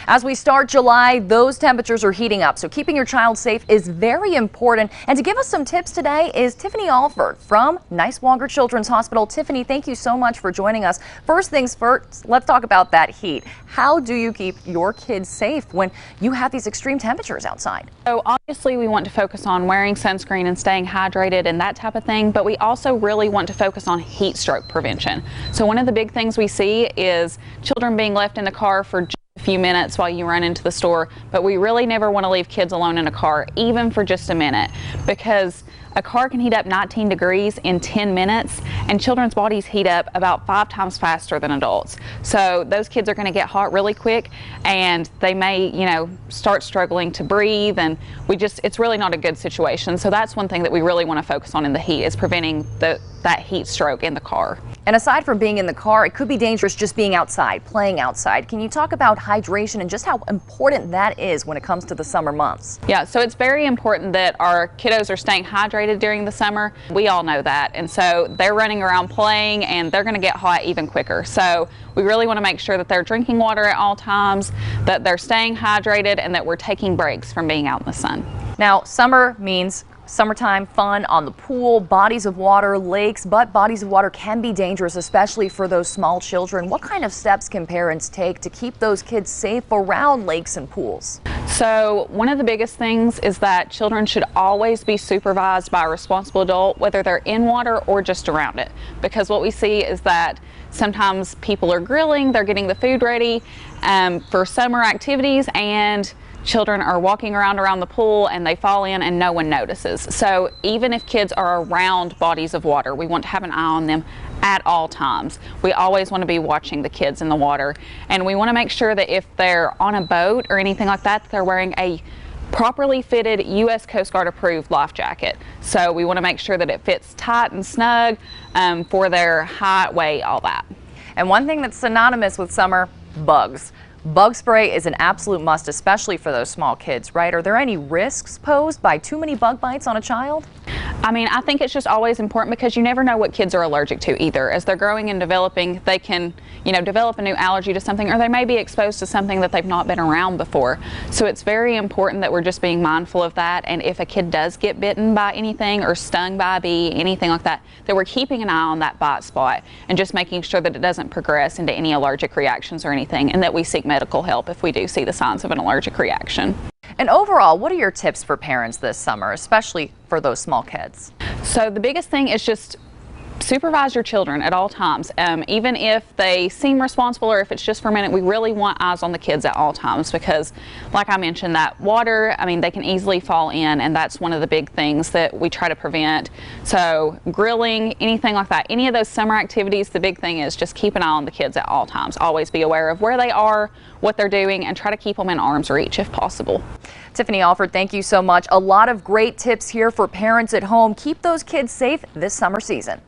As we start July, those temperatures are heating up, so keeping your child safe is very important. And to give us some tips today is Tiffany Alford from Niswonger Children's Hospital. Tiffany, thank you so much for joining us. First things first, let's talk about that heat. How do you keep your kids safe when you have these extreme temperatures outside? So obviously we want to focus on wearing sunscreen and staying hydrated and that type of thing, but we also really want to focus on heat stroke prevention. So one of the big things we see is children being left in the car for just a few minutes while you run into the store, but we really never want to leave kids alone in a car, even for just a minute, because a car can heat up 19 degrees in 10 minutes, and children's bodies heat up about 5 times faster than adults. So those kids are going to get hot really quick, and they may, start struggling to breathe, and it's really not a good situation. So that's one thing that we really want to focus on in the heat, is preventing that heat stroke in the car. And aside from being in the car, it could be dangerous just being outside, playing outside. Can you talk about hydration and just how important that is when it comes to the summer months? Yeah, so it's very important that our kiddos are staying hydrated during the summer. We all know that. And so they're running around playing, and they're going to get hot even quicker. So we really want to make sure that they're drinking water at all times, that they're staying hydrated, and that we're taking breaks from being out in the sun. Now, summer means summertime fun on the pool, bodies of water, lakes, but bodies of water can be dangerous, especially for those small children. What kind of steps can parents take to keep those kids safe around lakes and pools? So one of the biggest things is that children should always be supervised by a responsible adult, whether they're in water or just around it. Because what we see is that sometimes people are grilling, they're getting the food ready for summer activities, and children are walking around the pool and they fall in and no one notices. So even if kids are around bodies of water, we want to have an eye on them at all times. We always want to be watching the kids in the water, and we want to make sure that if they're on a boat or anything like that, they're wearing a properly fitted U.S. Coast Guard approved life jacket. So we want to make sure that it fits tight and snug for their height, weight, all that. And one thing that's synonymous with summer, bugs. Bug spray is an absolute must, especially for those small kids, right? Are there any risks posed by too many bug bites on a child? I think it's just always important, because you never know what kids are allergic to either. As they're growing and developing, they can, develop a new allergy to something, or they may be exposed to something that they've not been around before. So it's very important that we're just being mindful of that. And if a kid does get bitten by anything or stung by a bee, anything like that, that we're keeping an eye on that bite spot and just making sure that it doesn't progress into any allergic reactions or anything, and that we seek medical help if we do see the signs of an allergic reaction. And overall, what are your tips for parents this summer, especially for those small kids? So the biggest thing is just supervise your children at all times. Even if they seem responsible, or if it's just for a minute, we really want eyes on the kids at all times, because like I mentioned, that water, they can easily fall in, and that's one of the big things that we try to prevent. So grilling, anything like that, any of those summer activities, the big thing is just keep an eye on the kids at all times. Always be aware of where they are, what they're doing, and try to keep them in arm's reach if possible. Tiffany Alford, thank you so much. A lot of great tips here for parents at home. Keep those kids safe this summer season.